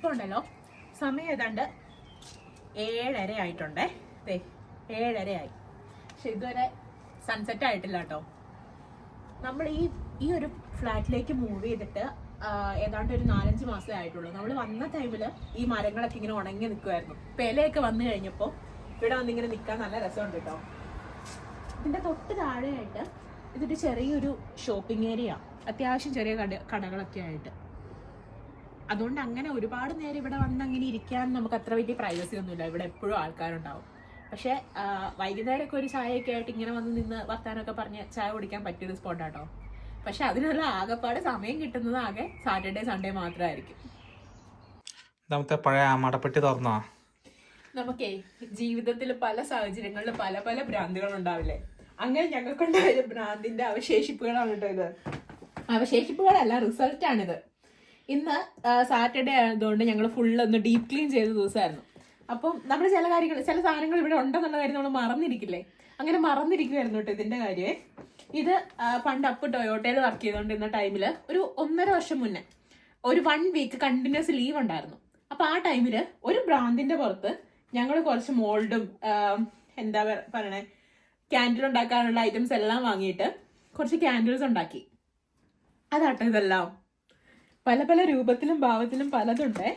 ഇപ്പോൾ ഉണ്ടല്ലോ സമയം ഏതാണ്ട് 7:30 ആയിട്ടുണ്ടേ. 7:30 ആയി. പക്ഷെ ഇതുവരെ സൺസെറ്റ് ആയിട്ടില്ല കേട്ടോ. നമ്മൾ ഈ ഒരു ഫ്ലാറ്റിലേക്ക് മൂവ് ചെയ്തിട്ട് ഏതാണ്ട് ഒരു 4-5 മാസമേ ആയിട്ടുള്ളൂ. നമ്മൾ വന്ന ടൈമിൽ ഈ മരങ്ങളൊക്കെ ഇങ്ങനെ ഉണങ്ങി നിൽക്കുമായിരുന്നു. ഇലയൊക്കെ വന്നു കഴിഞ്ഞപ്പോൾ ഇവിടെ വന്നിങ്ങനെ നിൽക്കാൻ നല്ല രസമുണ്ട് കേട്ടോ. ഇതിൻ്റെ തൊട്ട് താഴെയായിട്ട് ഇതൊരു ചെറിയൊരു ഷോപ്പിംഗ് ഏരിയ, അത്യാവശ്യം ചെറിയ കടകളൊക്കെ ആയിട്ട്. അതുകൊണ്ട് അങ്ങനെ ഒരുപാട് നേരം ഇവിടെ വന്ന് അങ്ങനെ ഇരിക്കാൻ നമുക്ക് അത്ര വലിയ പ്രൈവസി ഒന്നുമില്ല. ഇവിടെ എപ്പോഴും ആൾക്കാരുണ്ടാവും. പക്ഷേ വൈകുന്നേരമൊക്കെ ഒരു ചായയൊക്കെ ആയിട്ട് ഇങ്ങനെ വന്ന് നിന്ന് വർത്താനമൊക്കെ പറഞ്ഞ് ചായ കുടിക്കാൻ പറ്റിയൊരു സ്പോട്ടാട്ടോ. പക്ഷെ അതിനുള്ള ആകെപ്പാട് സമയം കിട്ടുന്നത് ആകെ സാറ്റർഡേ സൺഡേ മാത്രമായിരിക്കും. പഴയ മടപ്പെട്ടി തുറന്നോ? നമുക്കേ ജീവിതത്തിൽ പല സാഹചര്യങ്ങളിൽ പല പല ഭ്രാന്തികൾ ഉണ്ടാവില്ലേ? അങ്ങനെ ഞങ്ങൾക്കുണ്ടായ ഭ്രാന്തിന്റെ അവശേഷിപ്പുകളാണ് കേട്ടോ ഇത്. അവശേഷിപ്പുകളല്ല, റിസൾട്ടാണിത്. ഇന്ന് സാറ്റർഡേ ആയതുകൊണ്ട് ഞങ്ങൾ ഫുള്ള് ഒന്ന് ഡീപ്പ് ക്ലീൻ ചെയ്ത ദിവസമായിരുന്നു. അപ്പം നമ്മൾ ചില സാധനങ്ങൾ ഇവിടെ ഉണ്ടെന്നുള്ള കാര്യം നമ്മൾ മറന്നിരിക്കില്ലേ? അങ്ങനെ മറന്നിരിക്കുമായിരുന്നു കേട്ടോ ഇതിന്റെ കാര്യമേ. ഇത് പണ്ട് അപ്പ് ടൊയോട്ടയിൽ വർക്ക് ചെയ്തുകൊണ്ടിരുന്ന ടൈമിൽ ഒരു 1.5 വർഷം മുന്നേ ഒരു 1 വീക്ക് കണ്ടിന്യൂസ് ലീവ് ഉണ്ടായിരുന്നു. അപ്പൊ ആ ടൈമിൽ ഒരു ബ്രാൻഡിന്റെ പുറത്ത് ഞങ്ങൾ കുറച്ച് മോൾഡും എന്താ പറയണേ ക്യാൻഡിൽ ഉണ്ടാക്കാനുള്ള ഐറ്റംസ് എല്ലാം വാങ്ങിയിട്ട് കുറച്ച് ക്യാൻഡിൽസ് ഉണ്ടാക്കി. അതാട്ടോ ഇതെല്ലാം. പല പല രൂപത്തിലും ഭാവത്തിലും പലതുണ്ടേ.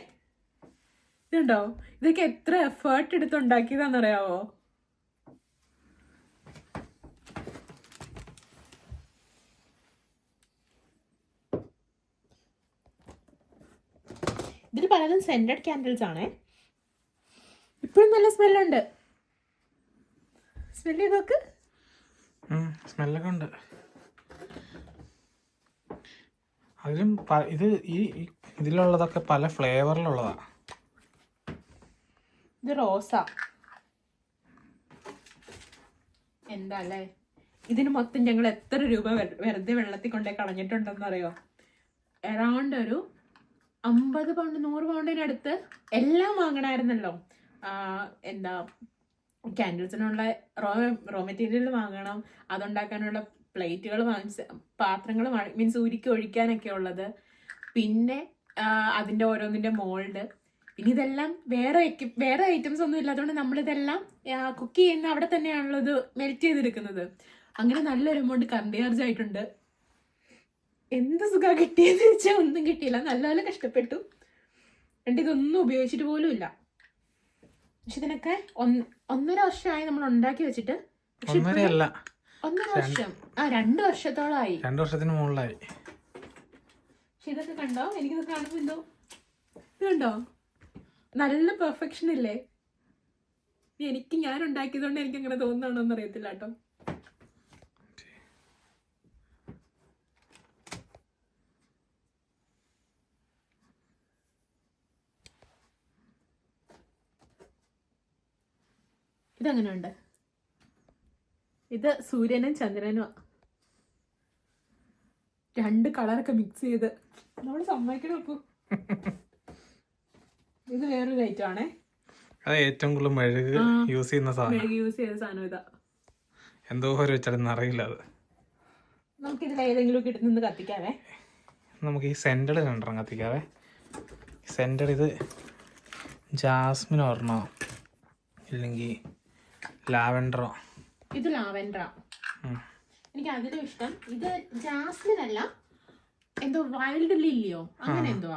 ഇതുണ്ടോ? ഇതൊക്കെ എത്ര എഫേർട്ട് എടുത്ത് ഉണ്ടാക്കിയതാണെന്നറിയാവോ? ഇതിൽ പലതും സെന്റഡ് ക്യാൻഡിൽസ് ആണേ. ഇപ്പോഴും നല്ല സ്മെല്ലുണ്ട്. സ്മെല്ല് ചെയ്തോക്ക്. സ്മെല്ലൊക്കെ ഉണ്ട്. അതിലും ഇത് ഇതിലുള്ളതൊക്കെ പല ഫ്ലേവറിലുള്ളതാ. ഇത് റോസ. എന്താ അല്ലേ? ഇതിന് മൊത്തം ഞങ്ങൾ എത്ര രൂപ വെറുതെ വെള്ളത്തിൽ കൊണ്ടേ കളഞ്ഞിട്ടുണ്ടെന്ന് അറിയോ? അറൗണ്ട് ഒരു 50 പൗണ്ട് 100 പൗണ്ടിനടുത്ത് എല്ലാം വാങ്ങണമായിരുന്നല്ലോ. എന്താ ക്യാൻഡിൽസിനുള്ള റോ മെറ്റീരിയൽ വാങ്ങണം, അതുണ്ടാക്കാനുള്ള പ്ലേറ്റുകൾ വാങ്ങിച്ച്, പാത്രങ്ങൾ മീൻസ് ഉരുക്കി ഒഴിക്കാനൊക്കെ ഉള്ളത്, പിന്നെ അതിൻ്റെ ഓരോന്നിൻ്റെ മോൾഡ്, പിന്നെ ഇതെല്ലാം വേറെ ഐറ്റംസ് ഒന്നും ഇല്ലാത്തതുകൊണ്ട് നമ്മളിതെല്ലാം കുക്ക് ചെയ്യുന്ന അവിടെ തന്നെയാണല്ലോ ഇത് മെൽറ്റ് ചെയ്തെടുക്കുന്നത്. അങ്ങനെ നല്ലൊരു എമൗണ്ട് കറണ്ട് ചാർജ് ആയിട്ടുണ്ട്. എന്ത് സുഖം കിട്ടിയെന്ന് വെച്ചാൽ ഒന്നും കിട്ടിയില്ല. നല്ലപോലെ കഷ്ടപ്പെട്ടു. ഇതൊന്നും ഉപയോഗിച്ചിട്ട് പോലും ഇല്ല. പക്ഷെ ഇതിനൊക്കെ 1.5 വർഷമായി നമ്മൾ ഉണ്ടാക്കി വെച്ചിട്ട്. 1.5 വർഷം 2 വർഷത്തോളമായി. 2 വർഷത്തിന് മുകളിലായി. പക്ഷെ ഇതൊക്കെ കണ്ടോ? എനിക്കിത് കാണുമ്പോ എന്തോ ഇത് കണ്ടോ? നല്ല പെർഫെക്ഷൻ ഇല്ലേ? ഞാൻ ഉണ്ടാക്കിയതുകൊണ്ട് എനിക്ക് അങ്ങനെ തോന്നുന്നാണോന്ന് അറിയത്തില്ല കേട്ടോ. ഇതെങ്ങനെയുണ്ട്? ഇത് സൂര്യനും ചന്ദ്രനും 2 കളറൊക്കെ മിക്സ് ചെയ്ത് നമ്മൾ സമ്മതിക്കണം. അപ്പൊ ഇത് വേറൊരു ഐറ്റം ആണേ. ഏറ്റവും കൂടുതൽ മെഴുക് യൂസ് ചെയ്യുന്ന സാധനം ഇതാ. എന്തോ വെച്ചാലും അറിയില്ല. അത് നമുക്കിതിൽ ഏതെങ്കിലും കിട്ടുന്നത് കത്തിക്കാവേ. നമുക്ക് ഈ സെന്റഡ് രണ്ടെണ്ണം കത്തിക്കാവേ. സെന്റഡ് ഇത് ജാസ്മിൻ ഒരെണ്ണോ ഇല്ലെങ്കിൽ ലാവൻഡറോ. ഇത് ലാവൻഡറാ. എനിക്ക് അതിലും ഇഷ്ടം. ഇത് ജാസ്മിൻ അല്ല, എന്തോ വൈൽഡ് ലില്ലിയോ അങ്ങനെ എന്തോ.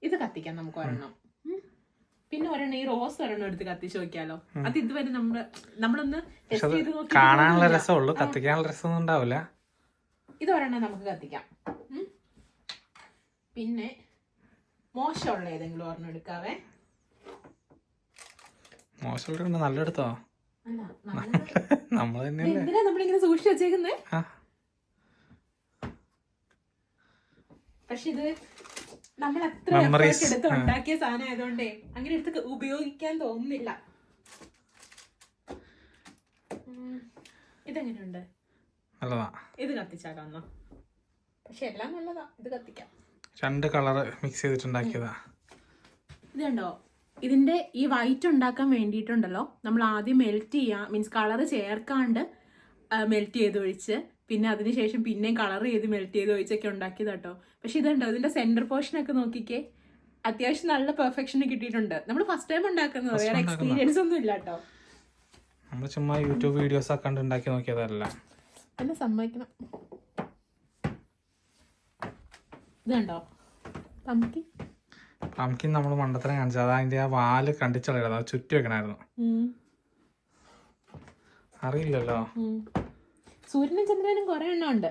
ഇത് കത്തിക്കാം നമുക്ക് ഒരെണ്ണം. പിന്നെ ഒരെണ്ണം ഈ റോസ് ഒരെണ്ണം എടുത്ത് കത്തിച്ച് നോക്കിയാലോ. അത് ഇതുവരെ നമ്മളൊന്ന് ടെസ്റ്റ് ചെയ്ത് നോക്കി. കാണാനുള്ള രസമുള്ളൂ, കത്തിക്കാനുള്ള രസമൊന്നും ഉണ്ടാവില്ല. ഇത് ഒരെണ്ണം നമുക്ക് കത്തിക്കാം. പിന്നെ മോശമുള്ള ഏതെങ്കിലും ഒരെണ്ണം എടുക്കാവേ. മോശമുള്ള നല്ലെടുത്തോ? നമ്മൾ എന്തിനാ നമ്മളിങ്ങനെ സൂക്ഷിച്ചു വെച്ചേക്കുന്നേ? പക്ഷെ ഇത് നമ്മൾ എത്ര എടുത്ത് ഉണ്ടാക്കിയ സാധനം ആയതുകൊണ്ടേ അങ്ങനെ എടുത്ത് ഉപയോഗിക്കാൻ തോന്നുന്നില്ല. ഇതെങ്ങനെയുണ്ട്? ഇത് കത്തിച്ചാക്കാന്നോ? പക്ഷെ എല്ലാം നല്ലതാ. ഇത് കത്തിക്കാം. 2 കളർ മിക്സ് ചെയ്തിട്ടുണ്ടാക്കിയതാ. ഇത് കണ്ടോ? ഇതിന്റെ ഈ വൈറ്റ് ഉണ്ടാക്കാൻ വേണ്ടിയിട്ടുണ്ടല്ലോ നമ്മൾ ആദ്യം മെൽറ്റ് ചെയ്യാം, മീൻസ് കളർ ചേർക്കാണ്ട് മെൽറ്റ് ചെയ്ത് ഒഴിച്ച് പിന്നെ അതിനുശേഷം പിന്നെയും കളർ ചെയ്ത് മെൽറ്റ് ചെയ്ത് ഒഴിച്ചൊക്കെ ഉണ്ടാക്കിയത് കേട്ടോ. പക്ഷെ ഇതുണ്ടോ? ഇതിന്റെ സെന്റർ പോർഷൻ ഒക്കെ നോക്കിക്കേ, അത്യാവശ്യം നല്ല പെർഫെക്ഷൻ കിട്ടിയിട്ടുണ്ട്. നമ്മൾ ഫസ്റ്റ് ടൈം ഉണ്ടാക്കുന്നത്, First വേറെ time എക്സ്പീരിയൻസ് ഒന്നും ഇല്ല കേട്ടോ. നമ്മൾ ചുമ്മാ യൂട്യൂബ് വീഡിയോസ് ഒക്കെ കണ്ട് ഉണ്ടാക്കി നോക്കിയതല്ല. എന്നെ സമ്മതിക്കണം. ഇതുണ്ടോ പംകിൻ? പംകിൻ നമ്മൾ മണ്ടത്തരം കാണിച്ചത്, അത് അതിന്റെ ആ വാല് കണ്ടിച്ചളയത്, അത് ചുറ്റി വെക്കണായിരുന്നു. അറിയില്ലല്ലോ. സൂര്യനും ചന്ദ്രനും കുറെ എണ്ണം ഉണ്ട്.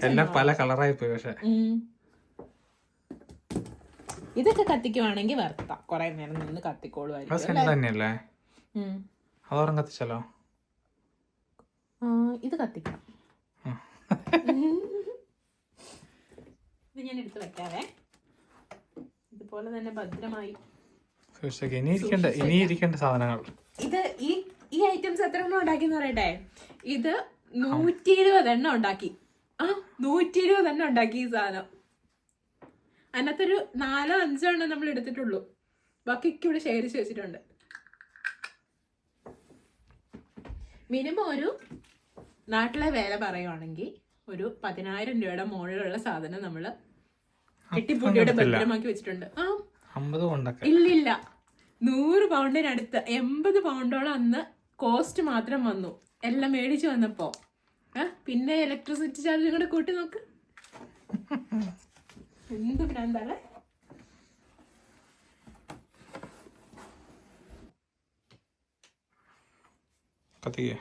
എല്ലാം പല കളറായി പോയി. പക്ഷെ ഇതൊക്കെ കത്തിക്കുവാണെങ്കിൽ വറുത്ത കൊറേ നേരം നിന്ന് കത്തിക്കോളുമായിരിക്കും. തന്നെയല്ലേ? അതോരം കത്തിച്ചല്ലോ. ഇത് കത്തിക്കണം. ഇത് ഞാൻ എടുത്ത് വെക്കാവേ. ഇതുപോലെ തന്നെ ഭദ്രമായി ഇനി ഇരിക്കേണ്ട സാധനങ്ങൾ. ഇത് ഈ ഐറ്റംസ് എത്ര എണ്ണം ഉണ്ടാക്കിന്ന് പറയട്ടെ. ഇത് 120 എണ്ണം ഉണ്ടാക്കി. 120 എണ്ണം ഉണ്ടാക്കി ഈ സാധനം. അതിനകത്തൊരു 4-5 എണ്ണം നമ്മൾ എടുത്തിട്ടുള്ളൂ. ബാക്കിയൊക്കെ ഇവിടെ ശേഖരിച്ച് വെച്ചിട്ടുണ്ട്. മിനിമം ഒരു നാട്ടിലെ വില പറയുവാണെങ്കിൽ ഒരു 10,000 രൂപയുടെ മുകളിലുള്ള സാധനം നമ്മള് എട്ടിപ്പൂട്ടിയുടെ ഭദ്രമാക്കി വെച്ചിട്ടുണ്ട്. ഇല്ലില്ല, 100 പൗണ്ടിനടുത്ത് 80 പൗണ്ടോളം അന്ന് കോസ്റ്റ് മാത്രം വന്നു എല്ലാം മേടിച്ചു വന്നപ്പോ. പിന്നെ ഇലക്ട്രിസിറ്റി ചാർജും കൂടെ കൂട്ടി നോക്ക്. എന്ത് ഭ്രാന്താണ്. കത്തിക്കേ.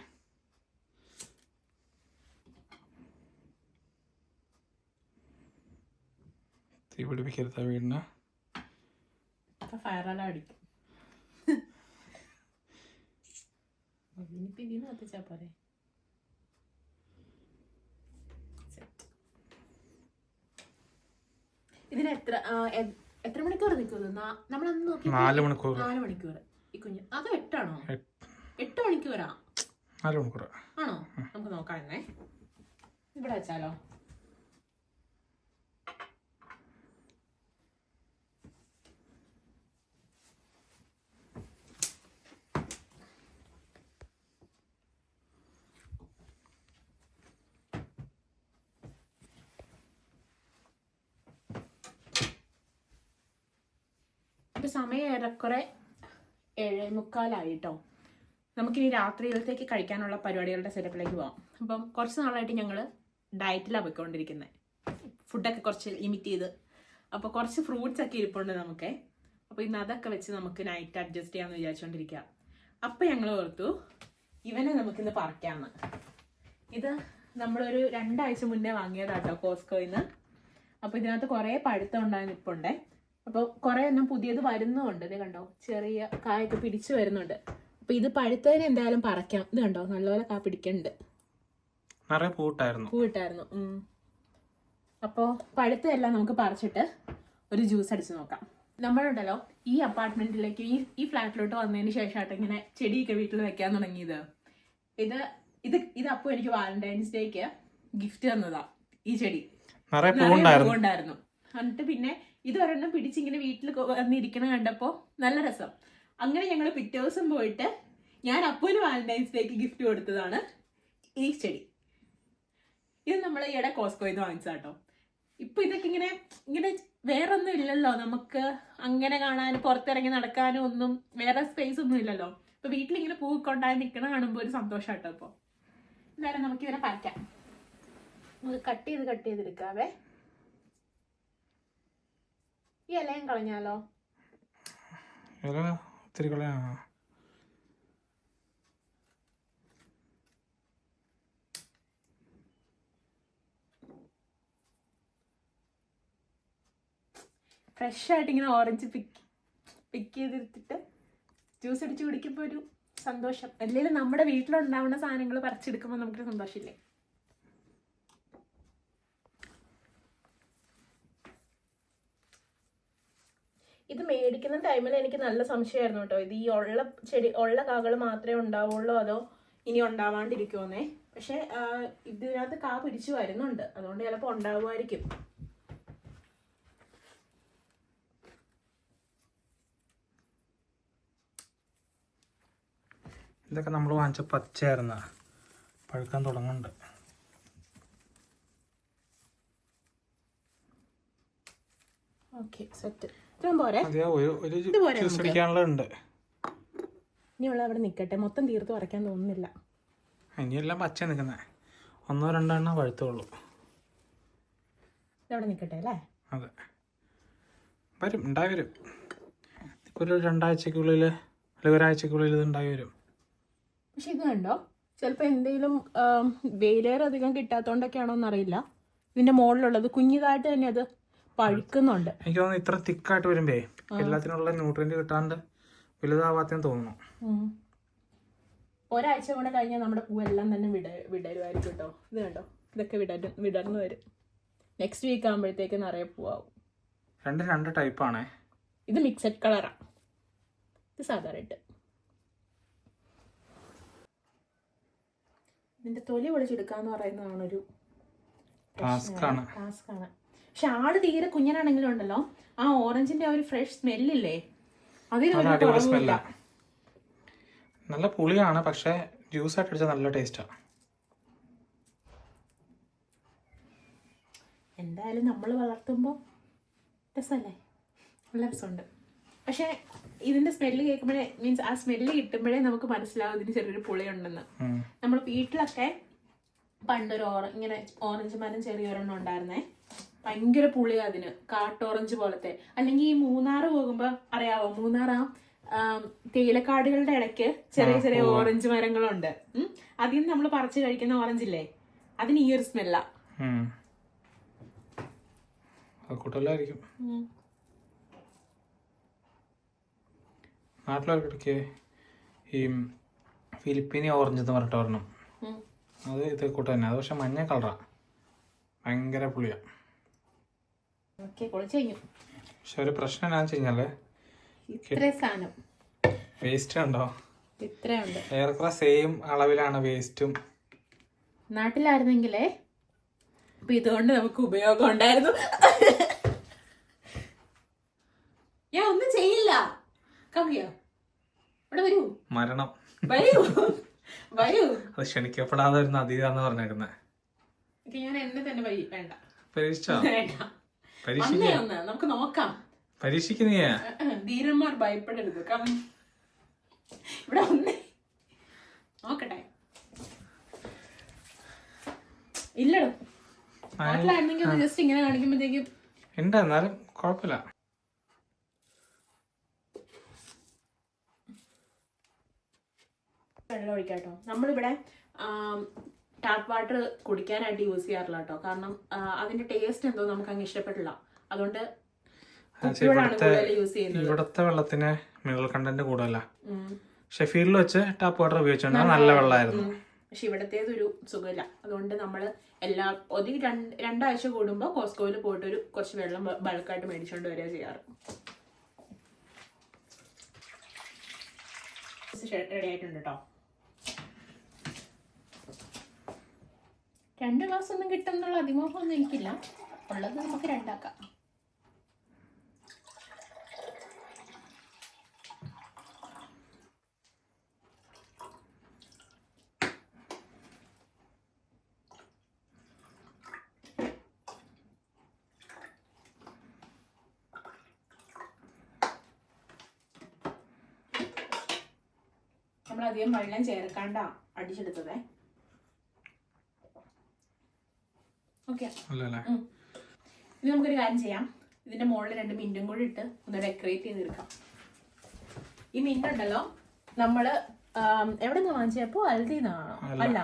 തീ പിടിപ്പിക്കരുത് വീടിന്. ഫയർ അലാം അടിക്കും. ഇനിയിപ്പോ ഇതിന്ന് കത്തിച്ചാ പോരെ. ഇതിന് എത്ര മണിക്കൂർ നിൽക്കുന്നത്? നമ്മളൊന്ന് നോക്കി. 4 മണിക്കൂർ. 4 മണിക്കൂർ. ഈ കുഞ്ഞ് അത് 8 ആണോ? 8 മണിക്കൂറാ? 4 മണിക്കൂർ ആണോ? നമുക്ക് നോക്കാം. എന്നേ ഇവിടെ വെച്ചാലോ? ഇപ്പം സമയം ഏറെക്കുറെ 7:45 നമുക്കിനി രാത്രിയിലത്തേക്ക് കഴിക്കാനുള്ള പരിപാടികളുടെ സെറ്റപ്പിലേക്ക് പോകാം. അപ്പം കുറച്ച് നാളായിട്ട് ഞങ്ങൾ ഡയറ്റിലാണ് പോയിക്കൊണ്ടിരിക്കുന്നത്. ഫുഡൊക്കെ കുറച്ച് ലിമിറ്റ് ചെയ്ത്. അപ്പോൾ കുറച്ച് ഫ്രൂട്ട്സ് ഒക്കെ ഇരിപ്പുണ്ട് നമുക്ക്. അപ്പോൾ ഇന്ന് അതൊക്കെ വെച്ച് നമുക്ക് നൈറ്റ് അഡ്ജസ്റ്റ് ചെയ്യാമെന്ന് വിചാരിച്ചുകൊണ്ടിരിക്കുക. അപ്പം ഞങ്ങൾ ഓർത്തു ഇവനെ നമുക്കിന്ന് പറിക്കാമെന്ന്. ഇത് നമ്മളൊരു 2 ആഴ്ച മുന്നേ വാങ്ങിയതാട്ടോ കോസ്കോയിൽ നിന്ന്. അപ്പോൾ ഇതിനകത്ത് കുറേ പഴുത്തം ഉണ്ടായി നിൽപ്പുണ്ടേ. അപ്പോൾ കുറേ എണ്ണം പുതിയത് വരുന്നുമുണ്ട്. ഇത് കണ്ടോ, ചെറിയ കായൊക്കെ പിടിച്ചു വരുന്നുണ്ട്. അപ്പോൾ ഇത് പഴുത്തതിന് എന്തായാലും പറിക്കാം. ഇത് കണ്ടോ, നല്ലപോലെ കാ പിടിക്കുന്നുണ്ട്. പൂവിട്ടായിരുന്നു. അപ്പോൾ പഴുത്തതെല്ലാം നമുക്ക് പറിച്ചിട്ട് ഒരു ജ്യൂസ് അടിച്ച് നോക്കാം. നമ്മളുണ്ടല്ലോ ഈ അപ്പാർട്ട്മെന്റിലേക്ക് ഈ ഫ്ലാറ്റിലോട്ട് വന്നതിന് ശേഷമായിട്ട് ഇങ്ങനെ ചെടിയൊക്കെ വീട്ടിൽ വെക്കാൻ തുടങ്ങിയത്. ഇത് അപ്പോൾ എനിക്ക് വാലന്റൈൻസ് ഡേക്ക് ഗിഫ്റ്റ് തന്നതാ. ഈ ചെടി ഉണ്ടായിരുന്നു. എന്നിട്ട് പിന്നെ ഇത് ഒരെണ്ണം പിടിച്ചിങ്ങനെ വീട്ടിൽ വന്നിരിക്കണ കണ്ടപ്പോ നല്ല രസം. അങ്ങനെ ഞങ്ങൾ പിറ്റേ ദിവസം പോയിട്ട് ഞാൻ അപ്പോന് വാലന്റൈൻസ് ഡേക്ക് ഗിഫ്റ്റ് കൊടുത്തതാണ് ഈ ചെടി. ഇത് നമ്മൾ ഈയിടെ കോസ്കോയിൽ നിന്ന് വാങ്ങിച്ചാട്ടോ. ഇപ്പൊ ഇതൊക്കെ ഇങ്ങനെ വേറെ ഒന്നും ഇല്ലല്ലോ നമുക്ക് അങ്ങനെ കാണാൻ, പുറത്തിറങ്ങി നടക്കാനും ഒന്നും വേറെ സ്പേസ് ഒന്നും ഇല്ലല്ലോ. ഇപ്പൊ വീട്ടിലിങ്ങനെ പൂക്കൊണ്ടായി നിൽക്കണ കാണുമ്പോൾ ഒരു സന്തോഷാട്ടോ. ഇപ്പൊ എന്തായാലും നമുക്ക് ഇതിനെ പറിക്കാം. നമുക്ക് കട്ട് ചെയ്തെടുക്കാവേ. ഈ ഇലയും കളഞ്ഞാലോ? ഫ്രഷ് ആയിട്ട് ഇങ്ങനെ ഓറഞ്ച് പിക്ക് ചെയ്തെടുത്തിട്ട് ജ്യൂസ് അടിച്ച് കുടിക്കുമ്പോൾ ഒരു സന്തോഷം. അല്ലെങ്കിൽ നമ്മുടെ വീട്ടിലുണ്ടാവുന്ന സാധനങ്ങൾ പറിച്ചെടുക്കുമ്പോൾ നമുക്കൊരു സന്തോഷമില്ലേ? ഇത് മേടിക്കുന്ന ടൈമിൽ എനിക്ക് നല്ല സംശയമായിരുന്നു കേട്ടോ. ഇത് ഈ ഉള്ള കാകൾ മാത്രമേ ഉണ്ടാവുള്ളൂ അതോ ഇനി ഉണ്ടാവാണ്ടിരിക്കുമെന്നേ. പക്ഷെ ഇതിനകത്ത് കാ പിടിച്ചു വരുന്നുണ്ട്, അതുകൊണ്ട് ചിലപ്പോൾ ഉണ്ടാവുമായിരിക്കും. ഇതൊക്കെ നമ്മൾ വാങ്ങിച്ച പച്ചയായിരുന്ന പഴുക്കാൻ തുടങ്ങുന്നുണ്ട്. Okay set. ഇത്രയും പോരെ? അതെയാ, ഒരു ജ്യൂസ് അടിക്കാനുള്ള ഉണ്ട്. ഇനിയുള്ള അവിടെ നിൽക്കട്ടെ, മൊത്തം തീർത്ത് വരയ്ക്കാൻ തോന്നുന്നില്ല. ഇനിയെല്ലാം പച്ച നിൽക്കുന്നത്, 1-2 എണ്ണം പഴുത്തുള്ളൂ. ഇതവിടെ നിൽക്കട്ടെ അല്ലേ? അതെ, വരും, ഉണ്ടായി വരും. ഇപ്പോൾ ഒരു 2 ആഴ്ചക്കുള്ളിൽ അല്ലെങ്കിൽ 1 ആഴ്ചക്കുള്ളിൽ ഇത് ഉണ്ടായി വരും. പക്ഷെ ഇത് കണ്ടോ, ചിലപ്പോൾ എന്തെങ്കിലും വെയിലേറെ അധികം കിട്ടാത്തതുകൊണ്ടൊക്കെയാണോ എന്നറിയില്ല, ഇതിൻ്റെ മുകളിലുള്ളത് കുഞ്ഞിതായിട്ട് തന്നെ അത് പഴുക്കുന്നുണ്ട്. എനിക്ക് തോന്നുന്നു ഇത്ര തിക്കായിട്ട് വരുമ്പേ എല്ലാത്തിനുള്ള ന്യൂട്രിയൻറ്റ് കിട്ടാണ്ട് വലുതാവാത്തേന്ന് തോന്നുന്നു. ഒരാഴ്ച കൊണ്ട് കഴിഞ്ഞാൽ നമ്മുടെ പൂവെല്ലാം തന്നെ വിടരുമായിരിക്കും കേട്ടോ. ഇത് കണ്ടോ, ഇതൊക്കെ വിടർന്ന് വരും. നെക്സ്റ്റ് വീക്ക് ആകുമ്പോഴത്തേക്ക് നിറയെ പൂവാകും. 2 ടൈപ്പാണേ. ഇത് മിക്സഡ് കളറാണ്, ഇത് സാധാ റെഡ്. ഇതിന്റെ തൊലി പൊളിച്ചെടുക്കാന്ന് പറയുന്നതാണ് ഒരു ടാസ്കാണ്. പക്ഷെ ആള് തീരെ കുഞ്ഞനാണെങ്കിലും ഉണ്ടല്ലോ, ആ ഓറഞ്ചിന്റെ ആ ഒരു ഫ്രഷ് സ്മെല്ലില്ലേ, അതിന് അടിപൊളി സ്മെല്ല. നല്ല പുളിയാണ്, പക്ഷെ ജ്യൂസ് ആയിട്ട് അടിച്ചാൽ നല്ല ടേസ്റ്റാണ്. എന്തായാലും നമ്മൾ വളർത്തുമ്പോൾ രസമല്ലേ, നല്ല രസമുണ്ട്. പക്ഷെ ഇതിന്റെ സ്മെല്ല് കേൾക്കുമ്പോഴേ, മീൻസ് ആ സ്മെല്ല് കിട്ടുമ്പോഴേ നമുക്ക് മനസ്സിലാവും ഇതിന് ചെറിയൊരു പുളിയുണ്ടെന്ന്. നമ്മൾ വീട്ടിലൊക്കെ പണ്ടൊരു ഇങ്ങനെ ഓറഞ്ച് മരം ചെറിയൊരെണ്ണം ഉണ്ടായിരുന്നേ, ഭയങ്കര പുളിയാ അതിന്, കാട്ടോറഞ്ച് പോലത്തെ. അല്ലെങ്കിൽ ഈ മൂന്നാർ പോകുമ്പോ അറിയാവോ, മൂന്നാർ ആ തേയിലക്കാടുകളുടെ ഇടയ്ക്ക് ചെറിയ ചെറിയ ഓറഞ്ച് മരങ്ങളുണ്ട്. അതിൽ നിന്ന് നമ്മൾ പറിച്ച് കഴിക്കുന്ന ഓറഞ്ച് ഇല്ലേ, അതിന് ഈ ഒരു സ്മെല്ലാ. നാട്ടിലൊക്കെ ഈ ഫിലിപ്പീനി ഓറഞ്ച് എന്ന് പറഞ്ഞിട്ട് ഒരെണ്ണം, അത് ഇത് കൂട്ട് തന്നെ. അത് പക്ഷെ മഞ്ഞ കളറാ, ഭയങ്കര പുളിയാ. പക്ഷെ ഒരു പ്രശ്നം എന്താണെന്ന് വെച്ച് കഴിഞ്ഞാല് വേസ്റ്റ് ഉണ്ടോ, ഏറെക്കുറെ സെയിം അളവിലാണ് വേസ്റ്റും. നാട്ടിലായിരുന്നെങ്കിലേ അപ്പൊ ഇതുകൊണ്ട് നമുക്ക് ഉപയോഗം ഉണ്ടായിരുന്നു. ഞാൻ ഒന്നും ചെയ്യില്ല, കമ്മിയോ ഇവിടെ വരൂ, മരണം വരൂ വരൂ. അത് ക്ഷണിക്കപ്പെടാതെ ഒരു നദിയാന്ന് പറഞ്ഞേക്കുന്നത്. ഞാൻ എന്നെ തന്നെ വേണ്ട, പരീക്ഷിച്ചോ? നമുക്ക് നോക്കാം. പരീക്ഷിക്കുന്നേ, ധീരന്മാർ ഭയപ്പെടരുത്. ഇവിടെ ഒന്നേ നോക്കട്ടെ. ഇല്ലടോ, നാട്ടിലായിരുന്നെങ്കിൽ ഒന്ന് ജസ്റ്റ് ഇങ്ങനെ കാണിക്കുമ്പോഴത്തേക്കും ഉണ്ട്, എന്നാലും കുഴപ്പമില്ല. വെള്ളം ഒഴിക്കാട്ടോ. നമ്മളിവിടെ ടാപ്പ് വാട്ടർ കുടിക്കാനായിട്ട് യൂസ് ചെയ്യാറില്ല കേട്ടോ, കാരണം അതിന്റെ ടേസ്റ്റ് എന്തോ നമുക്ക് അങ്ങ് ഇഷ്ടപ്പെട്ടില്ല. അതുകൊണ്ട് യൂസ് ചെയ്യുന്നത്. ഇവിടത്തെ വെള്ളത്തിന് മിനറൽ കണ്ടന്റ് കൂടുതല. ഷെഫീൽഡിൽ വെച്ച് ടാപ്പ് വാട്ടർ ഉപയോഗിച്ചോണ്ട് നല്ല വെള്ളമായിരുന്നു. പക്ഷെ ഇവിടത്തേതൊരു സുഖമില്ല. അതുകൊണ്ട് നമ്മൾ ഒരു 2 ആഴ്ച കൂടുമ്പോ കോസ്കോയിൽ പോയിട്ട് കുറച്ച് വെള്ളം ബൾക്കായിട്ട് മേടിച്ചോണ്ട് വരിക ചെയ്യാറ്. റെഡി ആയിട്ടുണ്ട് കേട്ടോ. 2 ഗ്ലാസ് ഒന്നും കിട്ടുന്നുള്ള അതിമോഹമൊന്നും എനിക്കില്ല, ഉള്ളത് നമുക്ക് 2 ആക്കാം. നമ്മളധികം വെള്ളം ചേർക്കാണ്ട അടിച്ചെടുത്തതേ. ഓക്കെ, ഇനി നമുക്കൊരു കാര്യം ചെയ്യാം. ഇതിന്റെ മുകളിൽ 2 മിന്റും കൂടി ഇട്ട് ഒന്ന് ഡെക്കറേറ്റ് ചെയ്തെടുക്കാം. ഈ മിന്റ് ഉണ്ടല്ലോ, നമ്മള് എവിടെ നിന്ന് വാങ്ങിച്ചപ്പോ അൽദിന്നാണോ? അല്ല,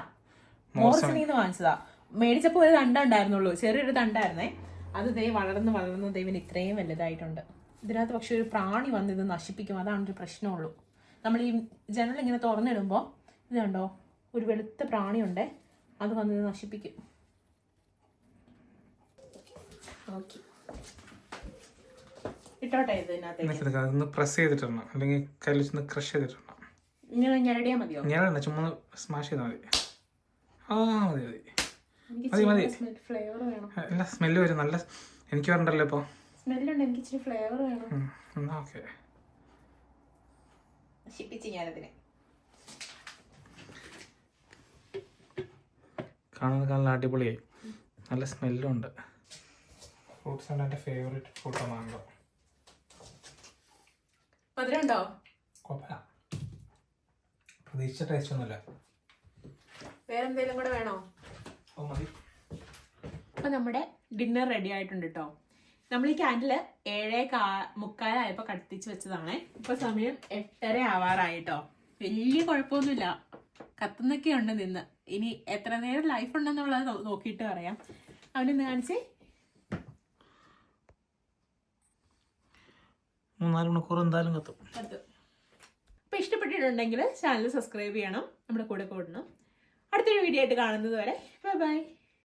മോർസണിന്ന് വാങ്ങിച്ചതാ. മേടിച്ചപ്പോ ഒരു തണ്ടുണ്ടായിരുന്നുള്ളൂ, ചെറിയൊരു തണ്ടായിരുന്നേ. അത് ദേ വളർന്ന് ദൈവന് ഇത്രയും വലുതായിട്ടുണ്ട്. ഇതിനകത്ത് പക്ഷെ ഒരു പ്രാണി വന്ന് ഇത് നശിപ്പിക്കും, അതാണ് ഒരു പ്രശ്നമുള്ളൂ. നമ്മൾ ഈ ജനൽ ഇങ്ങനെ തുറന്നിടുമ്പോൾ ഇത് കണ്ടോ, ഒരു വെളുത്ത പ്രാണിയുണ്ടേ, അത് വന്ന് ഇത് നശിപ്പിക്കും. ഓക്കെ, ഇട്ടോട്ടെ. ഇതിനകത്ത് പ്രസ് ചെയ്തിട്ടുണ്ട്, അല്ലെങ്കിൽ കയ്യിൽ ക്രഷ് ചെയ്തിട്ടുണ്ട്. ഇങ്ങനെ ഞരടിയാ മതിയോ? ഞാനല്ല, ചുമ്മാ സ്മാഷ് ചെയ്താൽ മതി. മതി. ഫ്ലേവർ വേണം. അല്ല, സ്മെല്ല് വരും. നല്ല എനിക്ക് വരണ്ടല്ലോ ഇപ്പൊ. സ്മെല്ലുണ്ട്, എനിക്ക് ഇച്ചിരി ഫ്ലേവർ വേണം. ഓക്കെ, നശിപ്പിച്ച് ഞാനതിനെ. കാണുന്ന അടിപൊളിയായി, നല്ല സ്മെല്ലും ഉണ്ട്. ഫ്രൂട്ട്സ് ആണ് എൻ്റെ ഫേവറേറ്റ് ഫ്രൂട്ട് മാംഗോ. മധുരം ഉണ്ടോ? കുഴപ്പമില്ല, പ്രതീക്ഷിച്ച ടേസ്റ്റ് ഒന്നുമില്ല. വേറെന്തെങ്കിലും കൂടെ വേണോ? ഓ മതി. അപ്പൊ നമ്മുടെ ഡിന്നർ റെഡി ആയിട്ടുണ്ട് കേട്ടോ. നമ്മൾ ഈ ക്യാൻഡില് 7:45 കത്തിച്ച് വെച്ചതാണ്. ഇപ്പൊ സമയം 8:30 ആവാറായിട്ടോ. വലിയ കുഴപ്പമൊന്നുമില്ല, കത്തുന്നൊക്കെ ഉണ്ട് നിന്ന്. ഇനി എത്ര നേരം ലൈഫ് ഉണ്ടെന്നുള്ളത് നോക്കിയിട്ട് പറയാം. അവനൊന്ന് കാണിച്ചേ. 3-4 മണിക്കൂർ എന്തായാലും കത്തും. അപ്പൊ ഇഷ്ടപ്പെട്ടിട്ടുണ്ടെങ്കിൽ ചാനൽ സബ്സ്ക്രൈബ് ചെയ്യണം, നമ്മുടെ കൂടെ കൂടണം. അടുത്തൊരു വീഡിയോ ആയിട്ട് കാണുന്നത് വരെ ബൈ ബൈ.